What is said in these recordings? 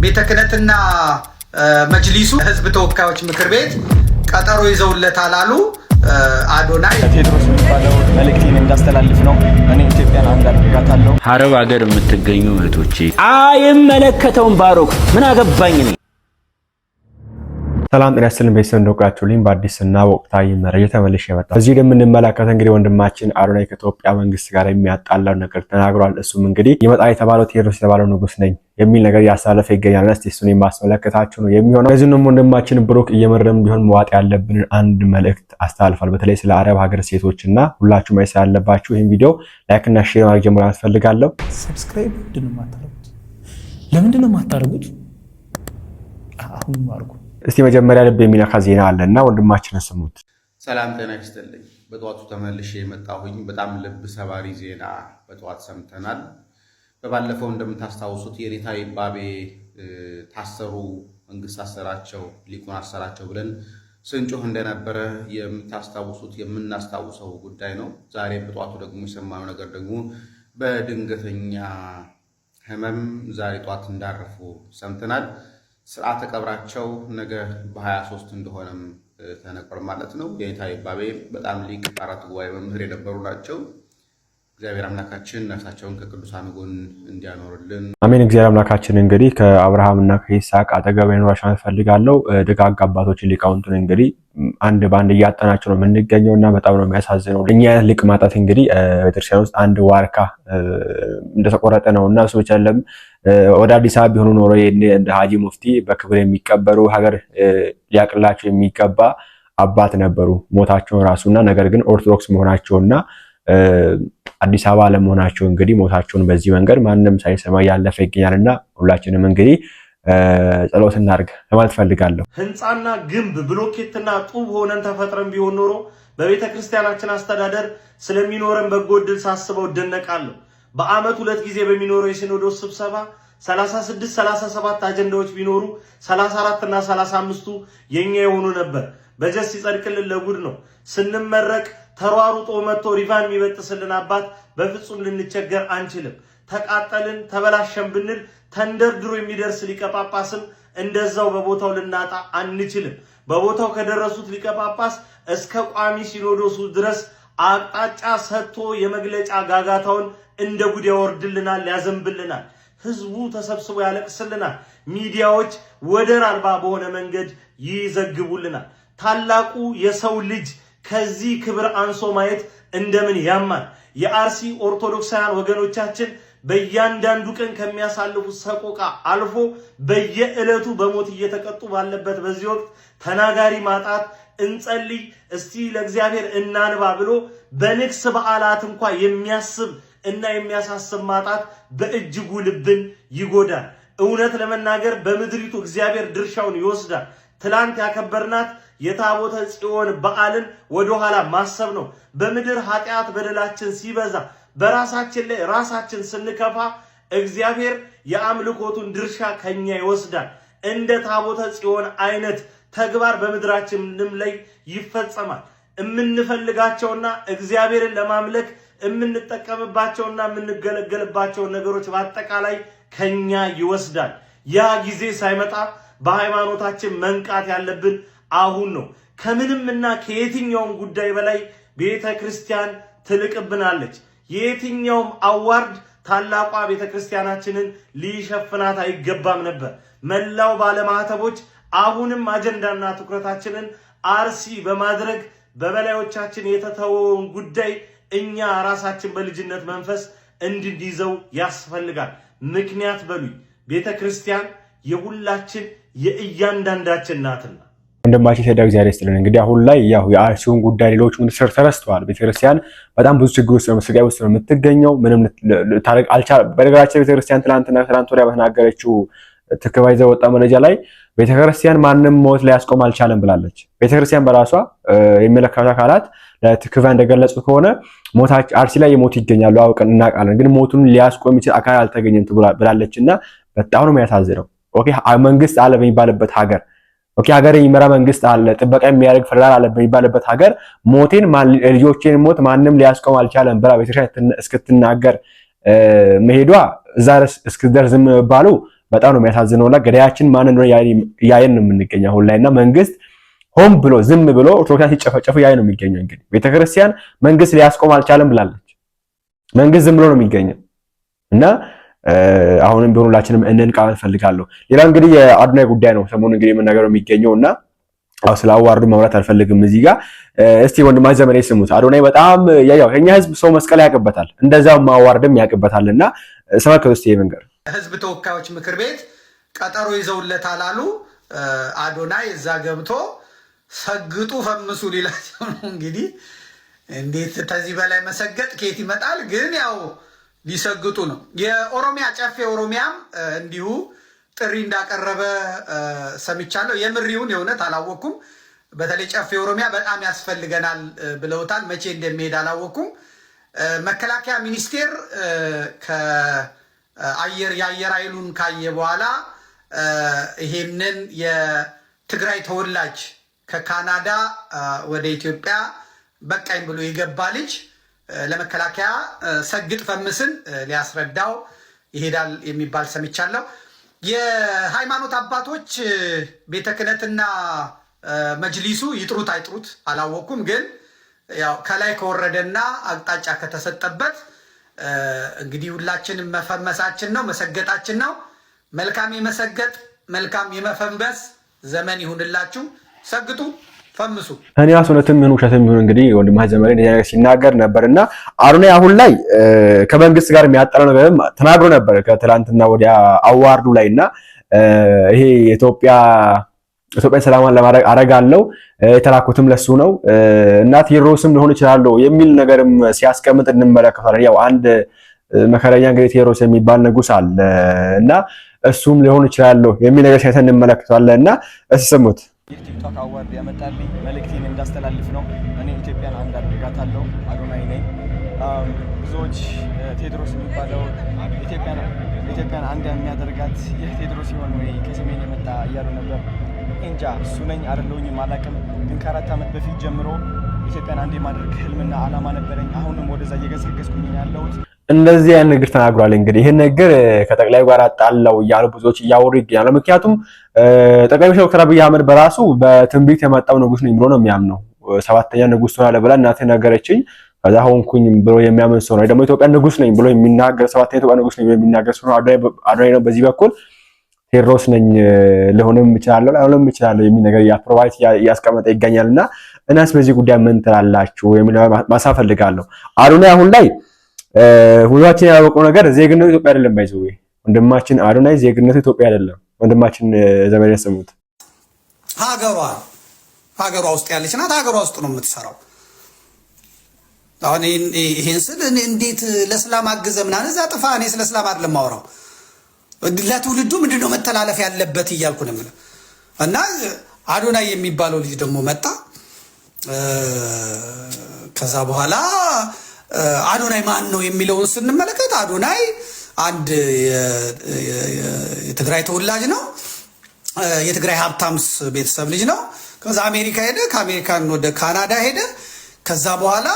ቤተ ክህነትና መጅሊሱ ህዝብ ተወካዮች ምክር ቤት ቀጠሮ ይዘውለታል አሉ። አዶናይ ቴድሮስ የሚባለው መልእክቴን እንዳስተላልፍ ነው። እኔ ኢትዮጵያን አንድ አድርጋታለሁ። አረብ ሀገር የምትገኙ እህቶቼ አይመለከተውም። ባሮክ ምን አገባኝ ነው። ሰላም ጤና ይስጥልን ቤተሰብ እንደወቃችሁልኝ በአዲስና ወቅታዊ መረጃ ተመልሼ መጣሁ። እዚህ እንደምንመለከተው እንግዲህ ወንድማችን አዶናይ ከኢትዮጵያ መንግስት ጋር የሚያጣላው ነገር ተናግሯል። እሱም እንግዲህ ይመጣ የተባለው ቴድሮስ የተባለው ንጉስ ነኝ የሚል ነገር ያሳለፈ ይገኛል። እስቲ እሱን የማስመለከታችሁ ነው የሚሆነው። ለዚህ ነው ወንድማችን ብሩክ እየመረም ቢሆን መዋጥ ያለብንን አንድ መልእክት አስተላልፏል። በተለይ ስለ አረብ ሀገር ሴቶችና ሁላችሁ ማየት ያለባችሁ ይሄን ቪዲዮ ላይክ እና ሼር ማድረግ ጀምራችሁ ፈልጋለሁ። ሰብስክራይብ ለምንድን ነው የማታደርጉት? አሁን ማርኩ። እስቲ መጀመሪያ ልብ የሚነካ ዜና አለና ወንድማችንን ስሙት። ሰላም ጤና ይስጥልኝ። በጠዋቱ ተመልሼ የመጣሁኝ በጣም ልብ ሰባሪ ዜና በጠዋት ሰምተናል። በባለፈው እንደምታስታውሱት የኔታ ይባቤ ታሰሩ፣ መንግስት አሰራቸው፣ ሊቁን አሰራቸው ብለን ስንጮህ እንደነበረ የምታስታውሱት የምናስታውሰው ጉዳይ ነው። ዛሬ በጠዋቱ ደግሞ የሰማነው ነገር ደግሞ በድንገተኛ ህመም ዛሬ ጠዋት እንዳረፉ ሰምተናል። ስርዓተ ቀብራቸው ነገ በ23 እንደሆነም ተነግሯል ማለት ነው። የኔታ ይባቤ በጣም ሊቅ አራት ጉባኤ መምህር የነበሩ ናቸው። እግዚአብሔር አምላካችን ነፍሳቸውን ከቅዱሳን ጎን እንዲያኖርልን አሜን። እግዚአብሔር አምላካችን እንግዲህ ከአብርሃምና ከይስሐቅ አጠገብ ያኖራቸው ፈልጋለሁ። ደጋግ አባቶች ሊቃውንቱን እንግዲህ አንድ ባንድ እያጠናቸው ነው የምንገኘውና በጣም ነው የሚያሳዝነው። እኛ ሊቅ ማጣት እንግዲህ ቤተክርስቲያን ውስጥ አንድ ዋርካ እንደተቆረጠ ነውና እሱ ብቻ አይደለም። ወደ አዲስ አበባ ቢሆኑ ኖሮ እንደ ሀጂ ሙፍቲ በክብር የሚቀበሩ ሀገር ሊያቅላቸው የሚገባ አባት ነበሩ። ሞታቸውን ራሱና ነገር ግን ኦርቶዶክስ መሆናቸውና አዲስ አበባ ለመሆናቸው እንግዲህ ሞታቸውን በዚህ መንገድ ማንም ሳይሰማ ያለፈ ይገኛልና ሁላችንም እንግዲህ ጸሎት እናድርግ ለማለት ፈልጋለሁ። ህንጻና ግንብ ብሎኬትና ጡብ ሆነን ተፈጥረን ቢሆን ኖሮ በቤተ ክርስቲያናችን አስተዳደር ስለሚኖረን በጎ ዕድል ሳስበው እደነቃለሁ። በአመት 2 ጊዜ በሚኖረው የሲኖዶስ ስብሰባ 36 37 አጀንዳዎች ቢኖሩ 34 እና 35ቱ የኛ የሆኑ ነበር። በጀት ሲጸድቅልን ለጉድ ነው። ስንመረቅ ተሯሩጦ መጥቶ ሪቫን የሚበጥስልን አባት በፍጹም ልንቸገር አንችልም። ተቃጠልን ተበላሸን ብንል ተንደርድሮ የሚደርስ ሊቀ ጳጳስም እንደዛው በቦታው ልናጣ አንችልም። በቦታው ከደረሱት ሊቀ ጳጳስ እስከ ቋሚ ሲኖዶሱ ድረስ አቅጣጫ ሰጥቶ የመግለጫ ጋጋታውን እንደ ጉድ ያወርድልናል፣ ያዘንብልናል። ህዝቡ ተሰብስቦ ያለቅስልናል። ሚዲያዎች ወደር አልባ በሆነ መንገድ ይዘግቡልናል። ታላቁ የሰው ልጅ ከዚህ ክብር አንሶ ማየት እንደምን ያማል። የአርሲ ኦርቶዶክሳውያን ወገኖቻችን በእያንዳንዱ ቀን ከሚያሳልፉት ሰቆቃ አልፎ በየዕለቱ በሞት እየተቀጡ ባለበት በዚህ ወቅት ተናጋሪ ማጣት እንጸልይ እስቲ ለእግዚአብሔር እናንባ ብሎ በንግስ በዓላት እንኳን የሚያስብ እና የሚያሳስብ ማጣት በእጅጉ ልብን ይጎዳል። እውነት ለመናገር በምድሪቱ እግዚአብሔር ድርሻውን ይወስዳል። ትላንት ያከበርናት የታቦተ ጽዮን በዓልን ወደኋላ ማሰብ ነው። በምድር ኃጢአት በደላችን ሲበዛ በራሳችን ላይ ራሳችን ስንከፋ እግዚአብሔር የአምልኮቱን ድርሻ ከኛ ይወስዳል። እንደ ታቦተ ጽዮን አይነት ተግባር በምድራችንም ላይ ይፈጸማል። የምንፈልጋቸውና እግዚአብሔርን ለማምለክ የምንጠቀምባቸውና የምንገለገልባቸውን ነገሮች በአጠቃላይ ከኛ ይወስዳል። ያ ጊዜ ሳይመጣ በሃይማኖታችን መንቃት ያለብን አሁን ነው። ከምንምና ከየትኛውም ጉዳይ በላይ ቤተ ክርስቲያን ትልቅብናለች። የየትኛውም አዋርድ ታላቋ ቤተ ክርስቲያናችንን ሊሸፍናት አይገባም ነበር። መላው ባለማህተቦች አሁንም አጀንዳና ትኩረታችንን አርሲ በማድረግ በበላዮቻችን የተተወውን ጉዳይ እኛ ራሳችን በልጅነት መንፈስ እንድንይዘው ያስፈልጋል። ምክንያት በሉኝ ቤተ ክርስቲያን የሁላችን የእያንዳንዳችን ናትና። ወንድማችን ሄዳ እግዚአብሔር ይስጥልን። እንግዲህ አሁን ላይ ያው የአርሲውን ጉዳይ ሌሎች ምንስር ተረስተዋል። ቤተክርስቲያን በጣም ብዙ ችግር ውስጥ ነው፣ ስቃይ ውስጥ ነው የምትገኘው። ምንም ታረቅ አልቻለም። በነገራችን ቤተክርስቲያን ትናንት ወዲያ በተናገረችው ትክባ ይዘው ወጣ መረጃ ላይ ቤተክርስቲያን ማንም ሞት ላይ ያስቆም አልቻለም ብላለች። ቤተክርስቲያን በራሷ የሚመለከቱ አካላት ለትክባ እንደገለጹት ከሆነ ሞታች አርሲ ላይ የሞት ይገኛሉ አውቀን እናውቃለን፣ ግን ሞቱን ሊያስቆም ይችላል አካል አልተገኘም ብላለችና በጣም ነው የሚያሳዝነው። ኦኬ መንግስት አለ በሚባልበት ሀገር ኦኬ ሀገር የሚመራ መንግስት አለ፣ ጥበቃ የሚያደርግ ፌደራል አለ በሚባልበት ሀገር ሞቴን ልጆቼን ሞት ማንም ሊያስቆም አልቻለም ብላ ቤተክርስቲያን እስክትናገር መሄዷ እዛ እስክደርስ ዝም ባሉ በጣም ነው የሚያሳዝነውና ገዳያችን ማን እንደሆነ ያየን ነው የምንገኘው አሁን ላይና መንግስት ሆም ብሎ ዝም ብሎ ኦርቶዶክሳን ሲጨፈጨፉ ያየን ነው የሚገኘው። እንግዲህ ቤተክርስቲያን መንግስት ሊያስቆም አልቻለም ብላለች። መንግስት ዝም ብሎ ነው የሚገኘው እና አሁንም ቢሆን ሁላችንም እንንቃን ፈልጋለሁ። ሌላ እንግዲህ የአዶናይ ጉዳይ ነው ሰሞኑን እንግዲህ የምናገረው የሚገኘውና ስለ አዋርዱ ማውራት አልፈልግም እዚህ ጋር። እስቲ ወንድማችን ዘመኔ ስሙት። አዶናይ በጣም ያው የኛ ህዝብ ሰው መስቀል ያቀበታል እንደዛው ማዋርድም ያቀበታልና ሰማከው እስቲ መንገር ህዝብ ተወካዮች ምክር ቤት ቀጠሮ ይዘውለታል አሉ። አዶናይ እዛ ገብቶ ሰግጡ ፈምሱ ሊላቸው ነው እንግዲህ። እንዴት ከዚህ በላይ መሰገጥ ከየት ይመጣል? ግን ያው ሊሰግጡ ነው። የኦሮሚያ ጨፌ ኦሮሚያም እንዲሁ ጥሪ እንዳቀረበ ሰምቻለሁ። የምሪውን የእውነት አላወኩም። በተለይ ጨፌ ኦሮሚያ በጣም ያስፈልገናል ብለውታል። መቼ እንደሚሄድ አላወኩም። መከላከያ ሚኒስቴር የአየር ኃይሉን ካየ በኋላ ይሄንን የትግራይ ተወላጅ ከካናዳ ወደ ኢትዮጵያ በቃኝ ብሎ የገባ ልጅ ለመከላከያ ሰግጥ ፈምስን ሊያስረዳው ይሄዳል የሚባል ሰምቻለሁ። የሃይማኖት አባቶች ቤተ ክህነትና መጅሊሱ ይጥሩት አይጥሩት አላወኩም። ግን ያው ከላይ ከወረደና አቅጣጫ ከተሰጠበት እንግዲህ ሁላችንም መፈመሳችን ነው መሰገጣችን ነው። መልካም የመሰገጥ መልካም የመፈንበስ ዘመን ይሁንላችሁ። ሰግጡ ፈምሱ። እኔ አስነትም ምን ውሸትም ይሁን እንግዲህ ወንድማችን ዘመኔ እንደዚህ ሲናገር ነበርና አዶናይ አሁን ላይ ከመንግስት ጋር የሚያጣለው ነገርም ተናግሮ ነበር ከትላንትና ወዲያ አዋርዱ ላይና ይሄ ኢትዮጵያ ሰላማን ለማድረግ አረጋለው የተላኩትም ለሱ ነው እና ቴዎድሮስም ሊሆን ይችላል የሚል ነገርም ሲያስቀምጥ እንመለከታለን። ያው አንድ መከረኛ እንግዲህ ቴዎድሮስ የሚባል ንጉስ አለ እና እሱም ሊሆን ይችላል የሚል ነገር ሲያተን እንመለከታለን እና እስስሙት ቲክቶክ አዋርድ ያመጣልኝ መልእክቴን እንዳስተላልፍ ነው። እኔ ኢትዮጵያን አንድ አድርጋታለሁ። አዶናይ ነኝ። ብዙዎች ቴዎድሮስ የሚባለው ኢትዮጵያን አንድ የሚያደርጋት ይህ ቴዎድሮስ ሲሆን ወይ ከሰሜን የመጣ እያሉ ነበር። እንጃ እሱ ነኝ አይደለሁኝም አላውቅም። ግን ከ4 ዓመት በፊት ጀምሮ ኢትዮጵያን አንድ የማድረግ ህልምና አላማ ነበረኝ። አሁንም ወደዛ እየገሰገስኩኝ ያለሁት እንደዚህ ያን ነገር ተናግሯል። እንግዲህ ይሄን ነገር ከጠቅላይ ጋር አጣላው እያሉ ብዙዎች እያወሩ ይገኛሉ። ምክንያቱም ጠቅላይ ሚኒስትር ዶክተር አብይ አህመድ በራሱ በትንቢት የመጣው ንጉስ ነኝ ብሎ ነው የሚያምነው። 7ኛ ንጉስ ሆናለ ብላ እናቴ ነገረችኝ ከዛ ሆንኩኝ ብሎ የሚያምን ሰው ነው። ደግሞ ኢትዮጵያ ንጉስ ነኝ ብሎ የሚናገር 7ኛ ኢትዮጵያ ንጉስ ነኝ ብሎ የሚናገር ሰው ነው አዶናይ ነው። በዚህ በኩል ቴዎድሮስ ነኝ ለሆነም ይችላል አሁንም ይችላል የሚል ነገር ያፕሮቫይት ያስቀመጠ ይገኛልና እናስ በዚህ ጉዳይ ምን ትላላችሁ የሚል ማሳብ ፈልጋለሁ። አዶናይ አሁን ላይ ሁላችን ያወቀው ነገር ዜግነቱ ኢትዮጵያ አይደለም። ባይዘው ወንድማችን አዶናይ ዜግነቱ ኢትዮጵያ አይደለም። ወንድማችን ዘመዴ ስሙት። ሀገሯ ውስጥ ያለች ናት። ሀገሯ ውስጥ ነው የምትሰራው። አሁን ይሄን ስል እንዴት ለእስላም አግዘ ምናምን እዛ ጥፋ። እኔ ስለ እስላም አይደለም ማውራው። ለትውልዱ ምንድነው መተላለፍ ያለበት እያልኩ ነው የምለው። እና አዶናይ የሚባለው ልጅ ደግሞ መጣ። ከዛ በኋላ አዶናይ ማን ነው የሚለውን ስንመለከት አዶናይ አንድ የትግራይ ተወላጅ ነው። የትግራይ ሀብታምስ ቤተሰብ ልጅ ነው። ከዛ አሜሪካ ሄደ። ከአሜሪካን ወደ ካናዳ ሄደ። ከዛ በኋላ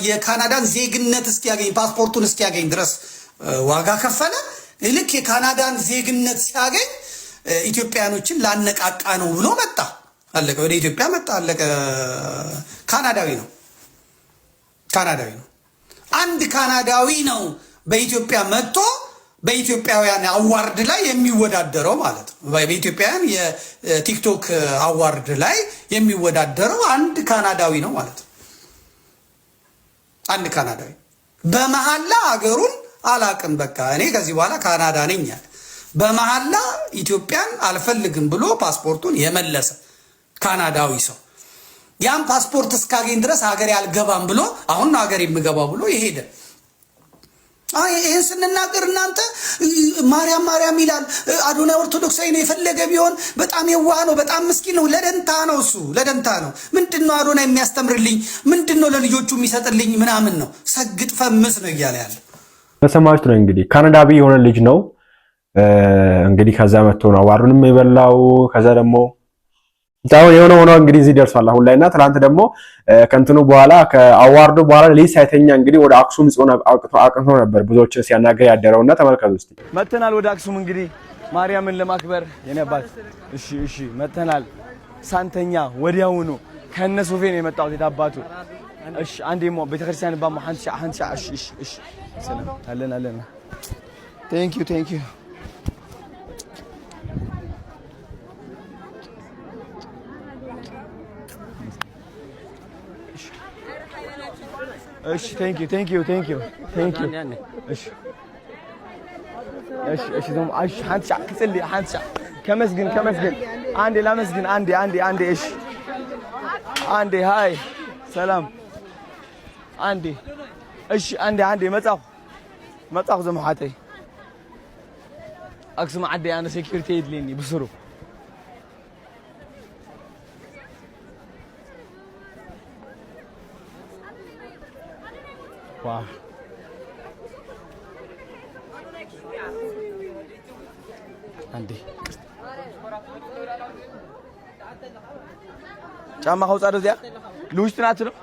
የካናዳን ዜግነት እስኪያገኝ ፓስፖርቱን እስኪያገኝ ድረስ ዋጋ ከፈለ። ልክ የካናዳን ዜግነት ሲያገኝ ኢትዮጵያኖችን ላነቃቃ ነው ብሎ መጣ። አለቀ። ወደ ኢትዮጵያ መጣ። አለቀ። ካናዳዊ ነው። አንድ ካናዳዊ ነው በኢትዮጵያ መጥቶ በኢትዮጵያውያን አዋርድ ላይ የሚወዳደረው ማለት ነው። በኢትዮጵያውያን የቲክቶክ አዋርድ ላይ የሚወዳደረው አንድ ካናዳዊ ነው ማለት ነው። አንድ ካናዳዊ በመሐላ ሀገሩን አላቅም በቃ እኔ ከዚህ በኋላ ካናዳ ነኝ ያለ በመሐላ ኢትዮጵያን አልፈልግም ብሎ ፓስፖርቱን የመለሰ ካናዳዊ ሰው ያን ፓስፖርት እስካገኝ ድረስ ሀገሬ አልገባም ብሎ አሁን ነው ሀገሬ የምገባው ብሎ ይሄደ። ይሄን ስንናገር እናንተ ማርያም ይላል። አዶናይ ኦርቶዶክሳዊ ነው። የፈለገ ቢሆን በጣም የዋህ ነው፣ በጣም ምስኪን ነው። ለደንታ ነው እሱ ለደንታ ነው። ምንድነው አዶናይ የሚያስተምርልኝ? ምንድነው ለልጆቹ የሚሰጥልኝ? ምናምን ነው። ሰግጥ ፈምስ ነው እያለ ያለ ተሰማችሁት ነው። እንግዲህ ካናዳዊ የሆነ ልጅ ነው እንግዲህ ከዛ መጥቶ ነው አዋርዱንም የበላው። ከዛ ደግሞ ታውን የሆነ ሆኖ እንግዲህ እዚህ ደርሷል አሁን ላይና ትናንት ደግሞ ከእንትኑ በኋላ ከአዋርዱ በኋላ ሌሊት ሳይተኛ እንግዲህ ወደ አክሱም ጽዮን አቅንቶ ነበር ብዙዎችን ሲያናገር ያደረውና ተመልከቱ እስቲ። መተናል ወደ አክሱም እንግዲህ ማርያምን ለማክበር የነባት እሺ መተናል ሳንተኛ ወዲያውኑ ከነ ሶፌን የመጣው የታባቱ እሺ አንዴሞ ቤተክርስቲያን ባሙ አንቺ እሺ ሰላም አለን thank you እሺ thank you እሺ ደሞ አንቺ ክጽልይ አንቺ ከመስግን አንዴ ላመስግን አንዴ እሺ አንዴ ሃይ ሰላም አንዴ እሺ አንዴ መጻሁ ዘመሓተይ አክስም ዓዲ አነ ሴኩሪቲ ይድልኒ ብስሩ ዋው አንዴ ጫማ ኸውጻ ደዚያ ልውሽት ናት ነው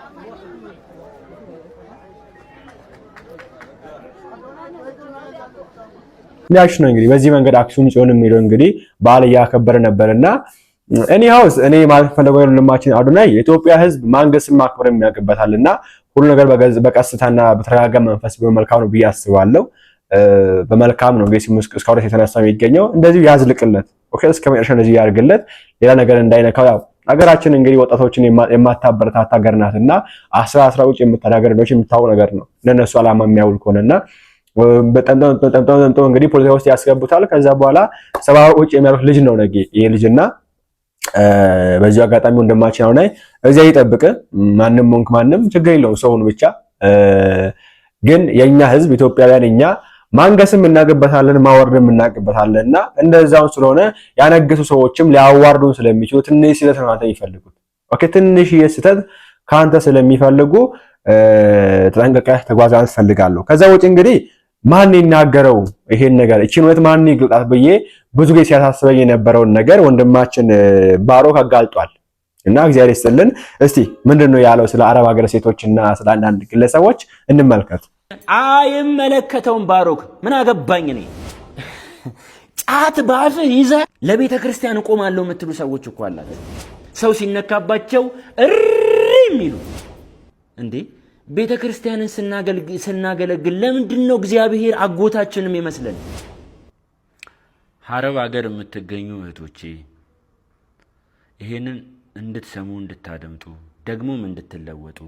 ያሽ ነው እንግዲህ በዚህ መንገድ አክሱም ጽዮን የሚለው እንግዲህ በዓል ያከበረ ነበርና እኔ ማለት ፈለገው ለማችን አዶናይ የኢትዮጵያ ሕዝብ ማንገስም ማክበር የሚያቀበታልና ሁሉ ነገር በቀስታና በተረጋጋ መንፈስ በመልካም ነው ብያስባለሁ በመልካም ነው እንግዲህ እስካሁን የተነሳ የሚገኘው እንደዚህ ያዝልቅለት ኦኬ እስከ መጨረሻ እንደዚህ ያርግለት ሌላ ነገር እንዳይነካው ያው አገራችን እንግዲህ ወጣቶችን የማታበረታታ ሀገር ናትና 10 ውጭ የምታዳገር ነው የምታውቁ ነገር ነው ለነሱ አላማ የሚያውል ከሆነና በጣም እንግዲህ ፖለቲካ ውስጥ ያስገቡታል ከዛ በኋላ ሰባው ውጭ የሚያሩት ልጅ ነው ነገ ይሄ ልጅና በዚህ አጋጣሚ እንደማችን አሁን እዚያ ይጠብቅ ማንም ችግር የለው ሰውን ብቻ ግን የኛ ህዝብ ኢትዮጵያውያን እኛ ማንገስም እናገበታለን ማወርድም እናገበታለንና እንደዛው ስለሆነ ያነገሱ ሰዎችም ሊያዋርዱን ስለሚችሉ ትንሽ ስህተት ነው አንተ ይፈልጉት ኦኬ ትንሽ የስህተት ካንተ ስለሚፈልጉ ተጠንቀቀህ ተጓዛን ፈልጋለሁ ከዛ ወጪ እንግዲህ ማን ይናገረው ይሄን ነገር እቺን ወጥ ማን ይግልጣት በየ ብዙ ጊዜ ሲያሳስበኝ የነበረውን ነገር ወንድማችን ባሮክ አጋልጧል እና እግዚአብሔር ይስጥልን እስቲ ምንድነው ያለው ስለ አረብ ሀገር ሴቶችና ስለ አንዳንድ ግለሰቦች እንመልከት አይመለከተውም ባሮክ ምን አገባኝ እኔ ጫት ባፍ ይዘ ለቤተ ክርስቲያን ቆማለሁ የምትሉ ሰዎች እኮ አላችሁ ሰው ሲነካባቸው የሚሉ እንዴ ቤተ ክርስቲያንን ስናገለግል ለምንድነው እግዚአብሔር አጎታችንም ይመስለን አረብ ሀገር የምትገኙ እህቶቼ ይሄንን እንድትሰሙ እንድታደምጡ ደግሞም እንድትለወጡ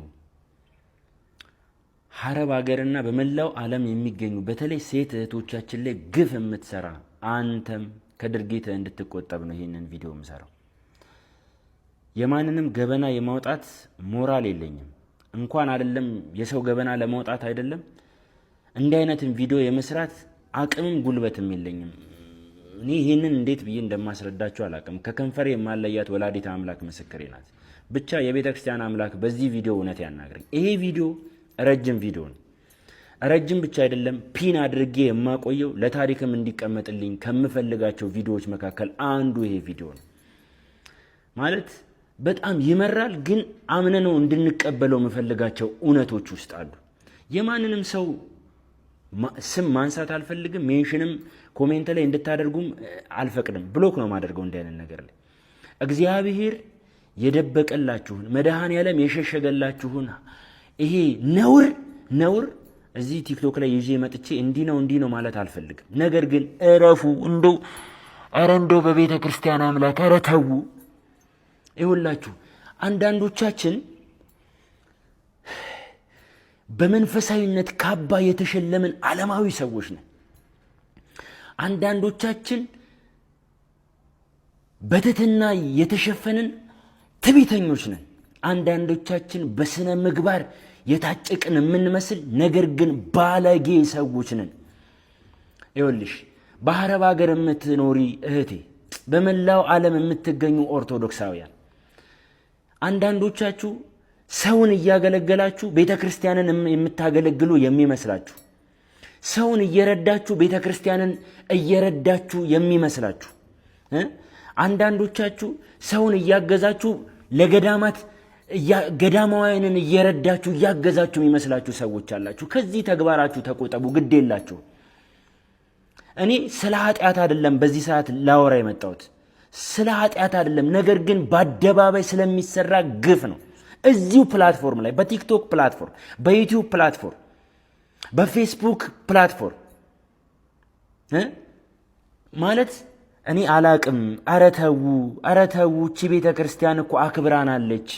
አረብ ሀገርና በመላው ዓለም የሚገኙ በተለይ ሴት እህቶቻችን ላይ ግፍ የምትሰራ አንተም ከድርጊት እንድትቆጠብ ነው ይሄንን ቪዲዮ የምሰራው የማንንም ገበና የማውጣት ሞራል የለኝም እንኳን አይደለም የሰው ገበና ለማውጣት አይደለም እንዲህ አይነትን ቪዲዮ የመስራት አቅምም ጉልበትም የለኝም እኔ ይሄንን እንዴት ብዬ እንደማስረዳችሁ አላቅም ከከንፈሬ የማለያት ወላዲተ አምላክ ምስክሬ ናት ብቻ የቤተ ክርስቲያን አምላክ በዚህ ቪዲዮ እውነት ያናግረኝ ይሄ ቪዲዮ ረጅም ቪዲዮ ነው ረጅም ብቻ አይደለም ፒን አድርጌ የማቆየው ለታሪክም እንዲቀመጥልኝ ከምፈልጋቸው ቪዲዮዎች መካከል አንዱ ይሄ ቪዲዮ ነው ማለት በጣም ይመራል ግን አምነነው እንድንቀበለው መፈልጋቸው እውነቶች ውስጥ አሉ የማንንም ሰው ስም ማንሳት አልፈልግም ሜንሽንም ኮሜንት ላይ እንድታደርጉም አልፈቅድም ብሎክ ነው ማደርገው እንደነን ነገር ላይ እግዚአብሔር የደበቀላችሁን መድኃኔዓለም የሸሸገላችሁን ይሄ ነውር እዚህ ቲክቶክ ላይ ይዤ መጥቼ እንዲ ነው ማለት አልፈልግም ነገር ግን እረፉ እንደው በቤተ ክርስቲያን አምላክ አረተው ይሁላችሁ አንዳንዶቻችን በመንፈሳዊነት ካባ የተሸለምን ዓለማዊ ሰዎች ነን አንዳንዶቻችን በትህትና የተሸፈንን ትዕቢተኞች ነን አንዳንዶቻችን በስነ ምግባር የታጨቅን የምንመስል ነገር ግን ባለጌ ሰዎች ነን ይኸውልሽ በአረብ ሀገር የምትኖሪ እህቴ በመላው ዓለም የምትገኙ ኦርቶዶክሳውያን አንዳንዶቻችሁ ሰውን እያገለገላችሁ ቤተ ክርስቲያንን የምታገለግሉ የሚመስላችሁ ሰውን እየረዳችሁ ቤተ ክርስቲያንን እየረዳችሁ የሚመስላችሁ አንዳንዶቻችሁ ሰውን እያገዛችሁ ለገዳማት ገዳማውያንን እየረዳችሁ እያገዛችሁ የሚመስላችሁ ሰዎች አላችሁ ከዚህ ተግባራችሁ ተቆጠቡ ግድ የላችሁ እኔ ስለ ኃጢአት አይደለም በዚህ ሰዓት ላወራ የመጣሁት፣ ስለ ኃጢአት አይደለም። ነገር ግን በአደባባይ ስለሚሰራ ግፍ ነው። እዚሁ ፕላትፎርም ላይ በቲክቶክ ፕላትፎርም፣ በዩቲዩብ ፕላትፎርም፣ በፌስቡክ ፕላትፎርም ማለት እኔ አላቅም። ኧረ ተው፣ እቺ ቤተ ክርስቲያን እኮ አክብራናለች።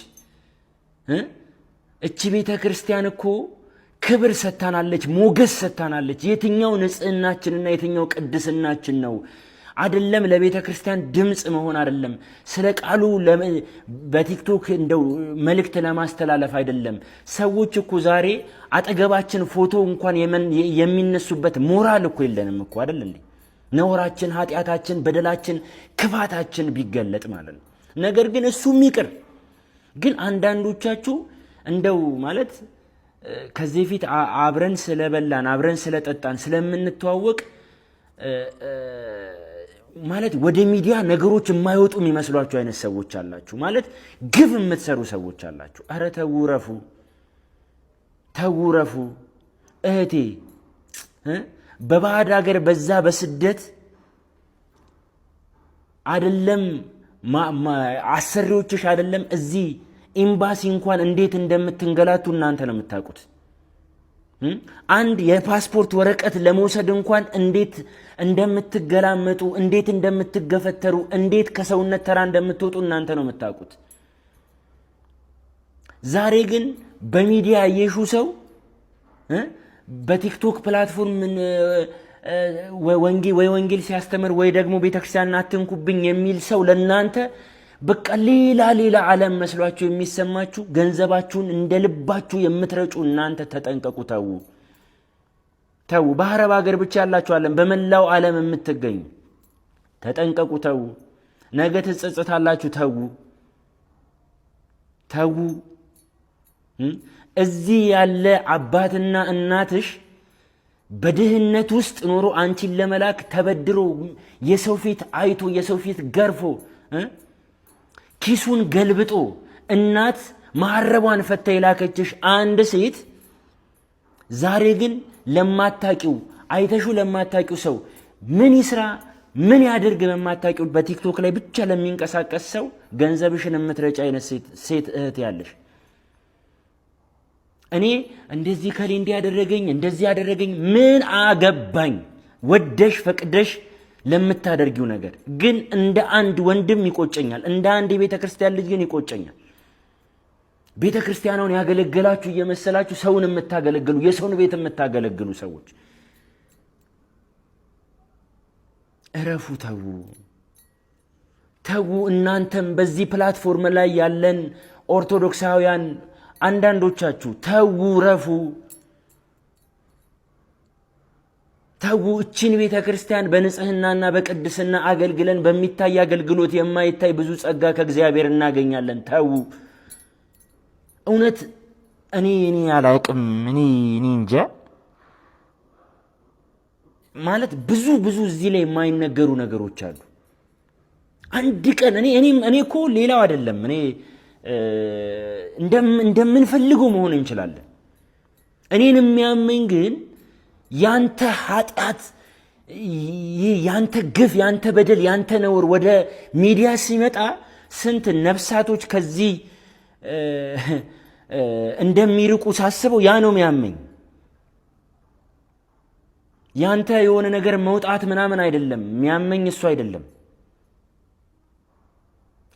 እቺ ቤተ ክርስቲያን እኮ ክብር ሰጥታናለች፣ ሞገስ ሰጥታናለች። የትኛው ንጽህናችንና የትኛው ቅድስናችን ነው? አይደለም ለቤተ ክርስቲያን ድምፅ መሆን አይደለም፣ ስለ ቃሉ በቲክቶክ እንደው መልእክት ለማስተላለፍ አይደለም። ሰዎች እኮ ዛሬ አጠገባችን ፎቶ እንኳን የሚነሱበት ሞራል እኮ የለንም እኮ አይደል እንዴ? ነውራችን፣ ኃጢአታችን፣ በደላችን፣ ክፋታችን ቢገለጥ ማለት ነው። ነገር ግን እሱም ይቅር። ግን አንዳንዶቻችሁ እንደው ማለት ከዚህ ፊት አብረን ስለበላን አብረን ስለጠጣን ስለምንተዋወቅ ማለት ወደ ሚዲያ ነገሮች የማይወጡ የሚመስሏችሁ አይነት ሰዎች አላችሁ። ማለት ግፍ የምትሰሩ ሰዎች አላችሁ። ኧረ ተው ረፉ እህቴ። በባዕድ ሀገር በዛ በስደት አይደለም አሰሪዎችሽ አይደለም እዚህ ኤምባሲ እንኳን እንዴት እንደምትንገላቱ እናንተ ነው የምታውቁት። አንድ የፓስፖርት ወረቀት ለመውሰድ እንኳን እንዴት እንደምትገላመጡ፣ እንዴት እንደምትገፈተሩ፣ እንዴት ከሰውነት ተራ እንደምትወጡ እናንተ ነው የምታውቁት። ዛሬ ግን በሚዲያ የሹ ሰው በቲክቶክ ፕላትፎርም ወንጌል ሲያስተምር ወይ ደግሞ ቤተክርስቲያን አትንኩብኝ የሚል ሰው ለናንተ በቃ ሌላ ዓለም መስሏችሁ የሚሰማችሁ፣ ገንዘባችሁን እንደ ልባችሁ የምትረጩ እናንተ ተጠንቀቁ። ተው። በአረብ ሀገር ብቻ ያላችኋለን፣ በመላው ዓለም የምትገኙ ተጠንቀቁ። ተው፣ ነገ ትጸጸታላችሁ። ተው። እዚህ ያለ አባትና እናትሽ በድህነት ውስጥ ኖሮ አንቺን ለመላክ ተበድሮ የሰው ፊት አይቶ የሰው ፊት ገርፎ ኪሱን ገልብጦ እናት ማረቧን ፈታ የላከችሽ አንድ ሴት ዛሬ ግን ለማታቂው አይተሹ ለማታቂው ሰው ምን ይስራ ምን ያድርግ ለማታቂው በቲክቶክ ላይ ብቻ ለሚንቀሳቀስ ሰው ገንዘብሽን የምትረጫ አይነት ሴት እህት ያለሽ። እኔ እንደዚህ ከሌ እንዲያደረገኝ እንደዚህ ያደረገኝ ምን አገባኝ? ወደሽ ፈቅደሽ ለምታደርጊው ነገር ግን እንደ አንድ ወንድም ይቆጨኛል። እንደ አንድ የቤተ ክርስቲያን ልጅ ግን ይቆጨኛል። ቤተ ክርስቲያናውን ያገለገላችሁ እየመሰላችሁ ሰውን የምታገለግሉ የሰውን ቤት የምታገለግሉ ሰዎች እረፉ። ተው። እናንተም በዚህ ፕላትፎርም ላይ ያለን ኦርቶዶክሳውያን አንዳንዶቻችሁ ተው፣ ረፉ። ተው። እቺን ቤተ ክርስቲያን በንጽህናና በቅድስና አገልግለን በሚታይ አገልግሎት የማይታይ ብዙ ጸጋ ከእግዚአብሔር እናገኛለን። ተው። እውነት እኔ አላውቅም። እኔ እንጃ ማለት ብዙ እዚህ ላይ የማይነገሩ ነገሮች አሉ። አንድ ቀን እኔ እኮ ሌላው አይደለም እኔ እንደምንፈልገው መሆን እንችላለን። እኔን የሚያመኝ ግን ያንተ ኃጢአት፣ ያንተ ግፍ፣ ያንተ በደል፣ ያንተ ነውር ወደ ሚዲያ ሲመጣ ስንት ነፍሳቶች ከዚህ እንደሚርቁ ሳስበው ያ ነው የሚያመኝ። ያንተ የሆነ ነገር መውጣት ምናምን አይደለም የሚያመኝ፣ እሱ አይደለም።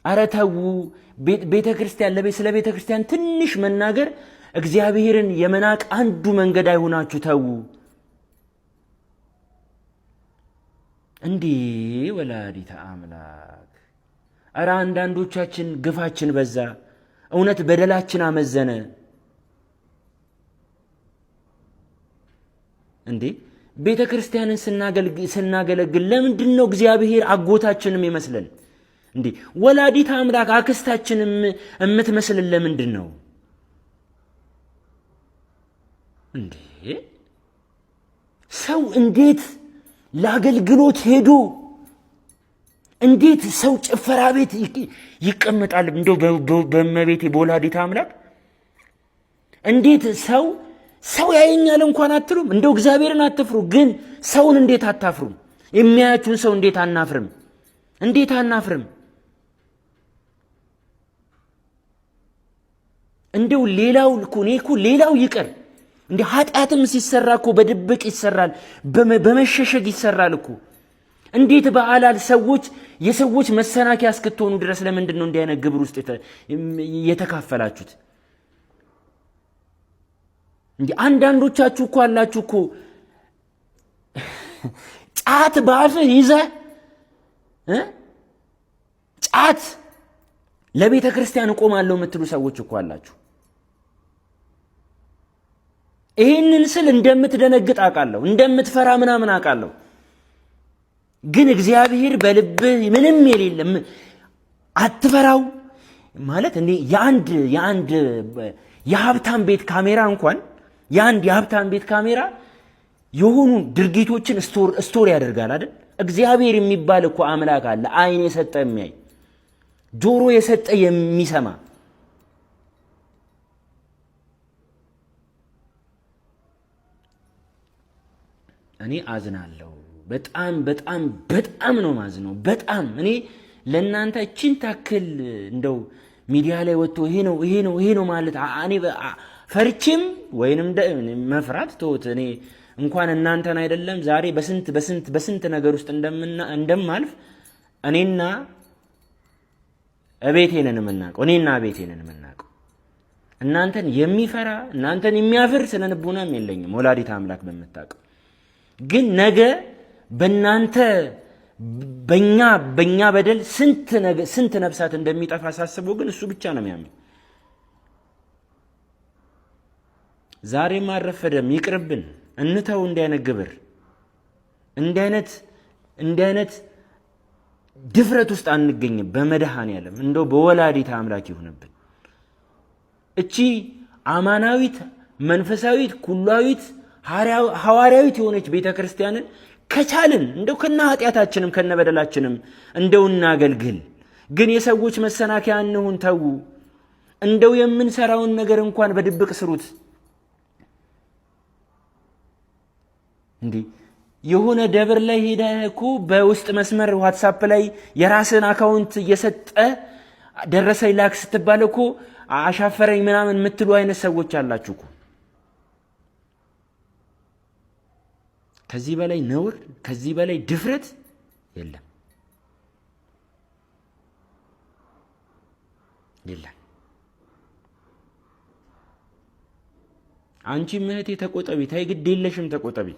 አረ ተው። ቤተ ክርስቲያን ስለ ቤተ ክርስቲያን ትንሽ መናገር እግዚአብሔርን የመናቅ አንዱ መንገድ አይሆናችሁ። ተው። እንዴ ወላዲተ አምላክ! አረ አንዳንዶቻችን ግፋችን በዛ፣ እውነት በደላችን አመዘነ። እንዴ ቤተ ክርስቲያንን ስናገለግል ለምንድን ነው እግዚአብሔር አጎታችንም ይመስለን? እንዴ ወላዲተ አምላክ አክስታችንም የምትመስልን ለምንድን ነው? እንዴ ሰው እንዴት ለአገልግሎት ሄዶ እንዴት ሰው ጭፈራ ቤት ይቀመጣል? እንደው በእመቤቴ በወላዲተ አምላክ እንዴት ሰው ያየኛል እንኳን አትሉም? እንደው እግዚአብሔርን አትፍሩ፣ ግን ሰውን እንዴት አታፍሩም? የሚያያችሁን ሰው እንዴት አናፍርም? እንዴት አናፍርም? እንደው ሌላው እኮ ሌላው ይቀር እንደ ኃጢአትም ሲሰራ እኮ በድብቅ ይሰራል፣ በመሸሸግ ይሰራል እኮ። እንዴት በአላል ሰዎች የሰዎች መሰናከያ እስክትሆኑ ድረስ ለምንድን ነው እንዲህ አይነት ግብር ውስጥ የተካፈላችሁት? እንዴ አንዳንዶቻችሁ እኮ አላችሁ እኮ ጫት በአፍህ ይዘህ ጫት ለቤተ ክርስቲያን እቆማለሁ የምትሉ ሰዎች እኮ አላችሁ። ይህንን ስል እንደምትደነግጥ አውቃለሁ፣ እንደምትፈራ ምናምን አውቃለሁ። ግን እግዚአብሔር በልብህ ምንም የሌለም አትፈራው ማለት እንዴ የአንድ የሀብታም ቤት ካሜራ እንኳን የአንድ የሀብታም ቤት ካሜራ የሆኑ ድርጊቶችን ስቶሪ ያደርጋል አይደል? እግዚአብሔር የሚባል እኮ አምላክ አለ። አይን የሰጠ የሚያይ ጆሮ የሰጠ የሚሰማ እኔ አዝናለሁ። በጣም በጣም በጣም ነው ማዝነው። በጣም እኔ ለእናንተ እችን ታክል እንደው ሚዲያ ላይ ወጥቶ ይሄ ነው ማለት እኔ ፈርቼም ወይንም መፍራት ተውት። እኔ እንኳን እናንተን አይደለም ዛሬ በስንት ነገር ውስጥ እንደማልፍ እኔና ቤቴንን የምናውቀው እናንተን የሚፈራ እናንተን የሚያፍር ስለንቡናም የለኝም። ወላዲተ አምላክ በምታውቀው ግን ነገ በእናንተ በእኛ በደል ስንት ነፍሳት እንደሚጠፋ ሳስበው ግን እሱ ብቻ ነው የሚያምን። ዛሬም አልረፈደም፣ ይቅርብን፣ እንተው። እንዲህ አይነት ግብር እንዲህ አይነት ድፍረት ውስጥ አንገኝም። በመድኃኔዓለም እንደው በወላዲተ አምላክ ይሁንብን። እቺ አማናዊት መንፈሳዊት ኩላዊት ሐዋርያዊት የሆነች ቤተ ክርስቲያንን ከቻልን እንደው ከነ ኃጢአታችንም ከነ በደላችንም እንደው እናገልግል። ግን የሰዎች መሰናከያ እንሁን። ተዉ። እንደው የምንሰራውን ነገር እንኳን በድብቅ ስሩት። እንዴ የሆነ ደብር ላይ ሄደህ እኮ በውስጥ መስመር ዋትስአፕ ላይ የራስን አካውንት እየሰጠ ደረሰኝ ላክ ስትባል እኮ አሻፈረኝ ምናምን የምትሉ አይነት ሰዎች አላችሁ እኮ። ከዚህ በላይ ነውር፣ ከዚህ በላይ ድፍረት የለም። አንቺ እህቴ ተቆጠቢ፣ ታይ፣ ግድ የለሽም ተቆጠቢ።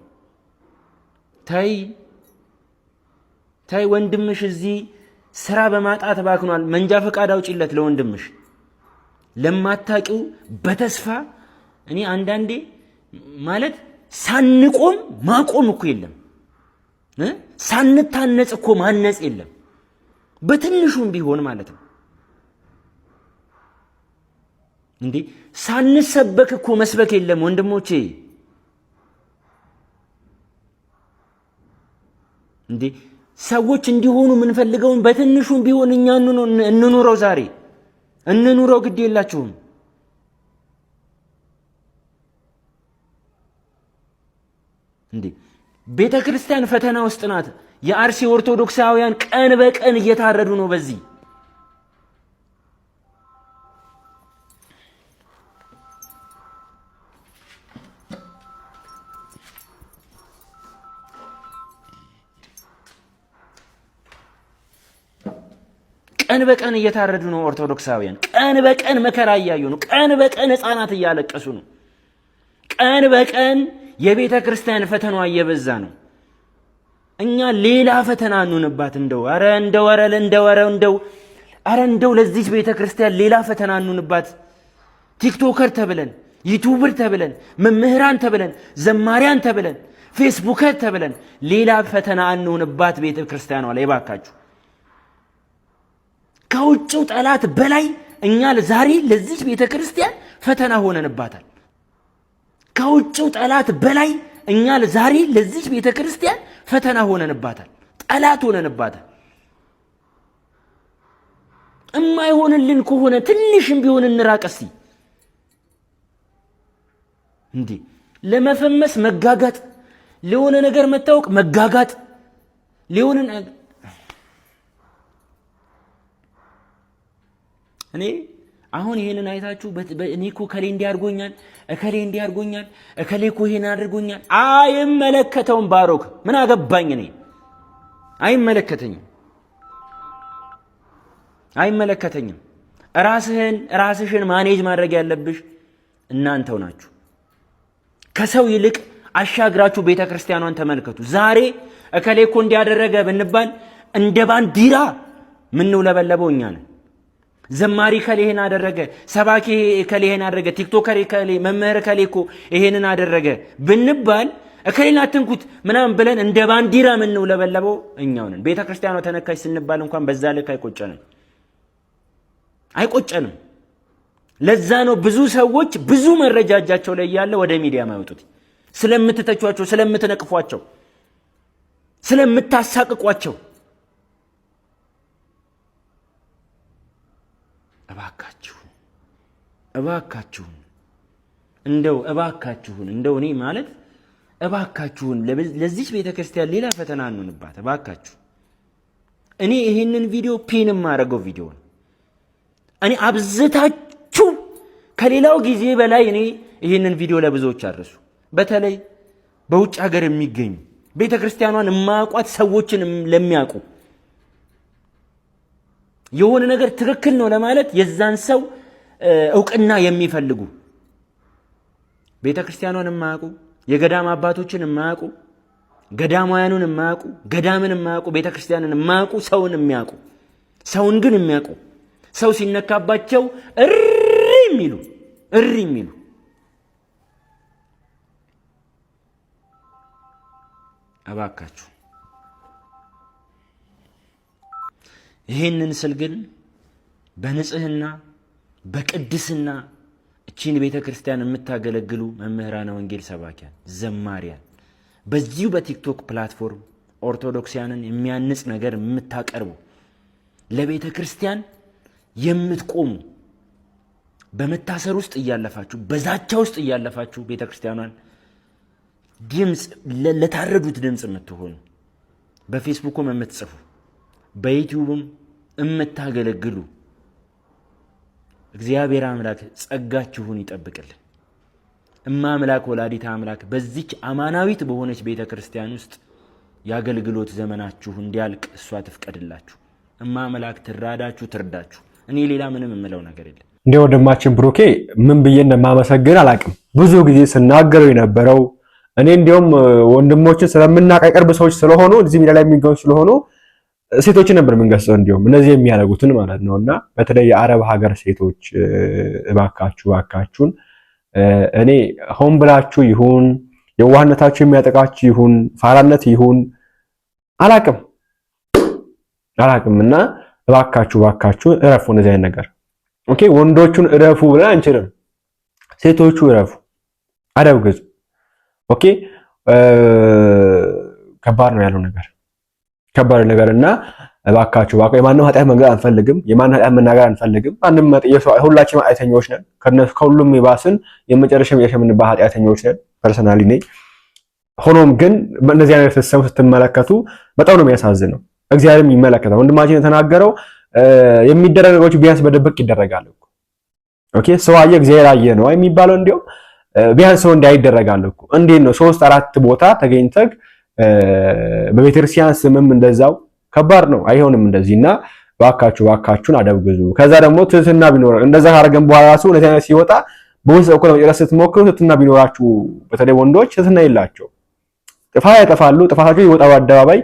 ታይ ወንድምሽ እዚህ ስራ በማጣት ባክኗል። መንጃ ፈቃድ አውጪለት ለወንድምሽ። ለማታቂው በተስፋ እኔ አንዳንዴ ማለት ሳንቆም ማቆም እኮ የለም፣ ሳንታነጽ እኮ ማነጽ የለም። በትንሹም ቢሆን ማለት ነው። እንዴ ሳንሰበክ እኮ መስበክ የለም ወንድሞቼ። እንዴ ሰዎች እንዲሆኑ የምንፈልገውን በትንሹም ቢሆን እኛ እንኑረው። ዛሬ እንኑረው፣ ግድ የላችሁም። እንዴ ቤተ ክርስቲያን ፈተና ውስጥ ናት። የአርሲ ኦርቶዶክሳውያን ቀን በቀን እየታረዱ ነው። በዚህ ቀን በቀን እየታረዱ ነው ኦርቶዶክሳውያን። ቀን በቀን መከራ እያዩ ነው። ቀን በቀን ሕፃናት እያለቀሱ ነው። ቀን በቀን የቤተ ክርስቲያን ፈተናዋ እየበዛ ነው። እኛ ሌላ ፈተና እንሆንባት። እንደው ለዚች ቤተ ክርስቲያን ሌላ ፈተና እንሆንባት። ቲክቶከር ተብለን፣ ዩቲዩበር ተብለን፣ መምህራን ተብለን፣ ዘማሪያን ተብለን፣ ፌስቡከር ተብለን ሌላ ፈተና እንሆንባት ቤተ ክርስቲያኗ ላይ ባካችሁ። ከውጭው ጠላት በላይ እኛ ዛሬ ለዚች ቤተ ክርስቲያን ፈተና ሆነንባታል። ከውጭው ጠላት በላይ እኛ ዛሬ ለዚች ቤተ ክርስቲያን ፈተና ሆነንባታል፣ ጠላት ሆነንባታል። እማይሆንልን ከሆነ ትንሽም ቢሆን እንራቀሲ። እንዴ ለመፈመስ መጋጋጥ፣ ለሆነ ነገር መታወቅ መጋጋጥ፣ ሊሆንን እኔ አሁን ይሄንን አይታችሁ እኔ እኮ ከሌ እንዲያርጎኛል እከሌ እንዲያርጎኛል እከሌ እኮ ይሄን አድርጎኛል። አይመለከተውም። ባሮክ ምን አገባኝ እኔ አይመለከተኝም። ራስሽን ማኔጅ ማድረግ ያለብሽ እናንተው ናችሁ። ከሰው ይልቅ አሻግራችሁ ቤተክርስቲያኗን ተመልከቱ። ዛሬ እከሌ እኮ እንዲያደረገ ብንባል እንደ ባንዲራ ምን ነው ለበለበው እኛ ነን። ዘማሪ ከሌ ይሄን አደረገ፣ ሰባኪ ከሌ ይሄን አደረገ፣ ቲክቶከር ከሌ መምህር ከሌ እኮ ይሄንን አደረገ ብንባል እከሌን አትንኩት ምናምን ብለን እንደ ባንዲራ ምን ነው ለበለበው እኛው ነን። ቤተክርስቲያኗ ተነካች ስንባል እንኳን በዛ ልክ አይቆጨንም። ለዛ ነው ብዙ ሰዎች ብዙ መረጃ እጃቸው ላይ ያለ ወደ ሚዲያ ማይወጡት። ስለምትተቿቸው፣ ስለምትነቅፏቸው፣ ስለምታሳቅቋቸው። እባካችሁን እንደው እኔ ማለት እባካችሁን ለዚህ ቤተክርስቲያን ሌላ ፈተና አንሆንባት እባካችሁ። እኔ ይሄንን ቪዲዮ ፒን ማረገው ቪዲዮ ነው። እኔ አብዝታችሁ ከሌላው ጊዜ በላይ እኔ ይሄንን ቪዲዮ ለብዙዎች አድርሱ። በተለይ በውጭ ሀገር የሚገኙ ቤተክርስቲያኗን የማያውቋት ሰዎችን ለሚያውቁ የሆነ ነገር ትክክል ነው ለማለት የዛን ሰው እውቅና የሚፈልጉ ቤተክርስቲያኗን የማያውቁ የገዳም አባቶችን የማያውቁ ገዳማውያኑን የማያውቁ ገዳምን የማያውቁ ቤተክርስቲያንን የማያውቁ ሰውን ግን የሚያውቁ ሰው ሲነካባቸው እሪ የሚሉ እባካችሁ ይሄንን ስል ግን በንጽህና በቅድስና እቺን ቤተክርስቲያን የምታገለግሉ መምህራነ ወንጌል ሰባኪያን፣ ዘማሪያን በዚሁ በቲክቶክ ፕላትፎርም ኦርቶዶክሲያንን የሚያንጽ ነገር የምታቀርቡ ለቤተክርስቲያን የምትቆሙ በመታሰር ውስጥ እያለፋችሁ በዛቻ ውስጥ እያለፋችሁ ቤተክርስቲያኗን ድምጽ ለታረዱት ድምጽ የምትሆኑ በፌስቡክም የምትጽፉ በዩቲዩብም የምታገለግሉ እግዚአብሔር አምላክ ጸጋችሁን ይጠብቅልን። አምላክ ወላዲተ አምላክ በዚች አማናዊት በሆነች ቤተክርስቲያን ውስጥ ያገልግሎት ዘመናችሁ እንዲያልቅ እሷ ትፍቀድላችሁ። አምላክ ትራዳችሁ ትርዳችሁ። እኔ ሌላ ምንም የምለው ነገር የለም። እንደ ወንድማችን ብሩኬ ምን ብዬ እንደማመሰግን አላቅም። ብዙ ጊዜ ስናገረው የነበረው እኔ እንዲያውም ወንድሞችን ስለምናውቅ ቅርብ ሰዎች ስለሆኑ እዚህ ሚዲያ ላይ የሚገኙ ስለሆኑ ሴቶችን ነበር የምንገስጸው እንዲያውም እነዚህ የሚያደርጉትን ማለት ነውና በተለይ የአረብ ሀገር ሴቶች እባካችሁን እኔ ሆን ብላችሁ ይሁን የዋህነታችሁ የሚያጠቃችሁ ይሁን ፋራነት ይሁን አላቅምና እባካችሁ እረፉ። እንደዚህ አይነት ነገር ኦኬ። ወንዶቹን እረፉ ብለን አንችልም። ሴቶቹ እረፉ፣ አደብ ግዙ። ኦኬ። ከባድ ነው ያለው ነገር ከባድ ነገርና እባካችሁ የማንም ኃጢአት መግለጽ አንፈልግም፣ የማንም ኃጢአት መናገር አንፈልግም። ማንም ሁላችንም ኃጢአተኞች ነን። ከሁሉም ይባስን የመጨረሻም የሸምንባ ኃጢአተኞች ነን። ፐርሰናሊ ነኝ። ሆኖም ግን በእነዚህ አይነት ተሰሙ ስትመለከቱ በጣም ነው የሚያሳዝነው። እግዚአብሔርም ይመለከታል። ወንድማችን የተናገረው የሚደረግ ነገሮች ቢያንስ በደብቅ ይደረጋል እኮ ኦኬ። ሰው አየ እግዚአብሔር አየ ነው የሚባለው። እንዲያው ቢያንስ ሰው እንዳይደረጋል እኮ እንዴት ነው 3-4 ቦታ ተገኝተህ በቤተክርስቲያን ስምም እንደዛው ከባድ ነው። አይሆንም እንደዚህና እባካችሁን አደብ ግዙ። ከዛ ደግሞ ትህትና ቢኖር እንደዛ ካረገን በኋላ ራሱ ለታና ሲወጣ በውስጥ እኮ ለመጨረስ ስትሞክሩ ትህትና ቢኖራችሁ በተለይ ወንዶች ትህትና የላቸው ያጠፋሉ። ጥፋታቸው ይወጣው አደባባይ።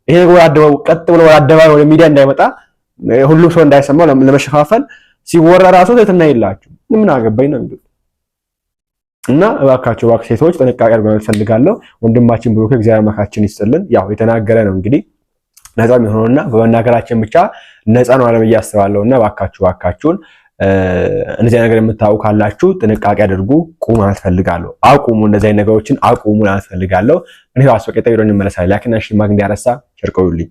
ይሄ ነገር አደባባይ ቀጥ ብሎ አደባባይ ወደ ሚዲያ እንዳይመጣ ሁሉም ሰው እንዳይሰማው ለመሸፋፈን ሲወራ ራሱ ትህትና የላችሁ። ምን አገባኝ ነው የሚሉት። እና እባካችሁ ሴቶች ጥንቃቄ አድርገው ፈልጋለሁ። ወንድማችን ብሩክ እግዚአብሔር አምላካችን ይስጥልን። ያው የተናገረ ነው እንግዲህ ነፃ የሚሆነውና በመናገራችን ብቻ ነፃ ነው አለም እያስባለሁና እባካችሁን እንደዚህ ነገር የምታውቁ ካላችሁ ጥንቃቄ አድርጉ። ቁሙ ማለት ፈልጋለሁ። አቁሙ፣ እንደዚህ ነገሮችን አቁሙ ማለት ፈልጋለሁ። እኔ አስወቀጠ ቪዲዮ እንመለሳለን። ላይክ እና ሼር ማግኘት ያረሳ ቸር ቆዩልኝ።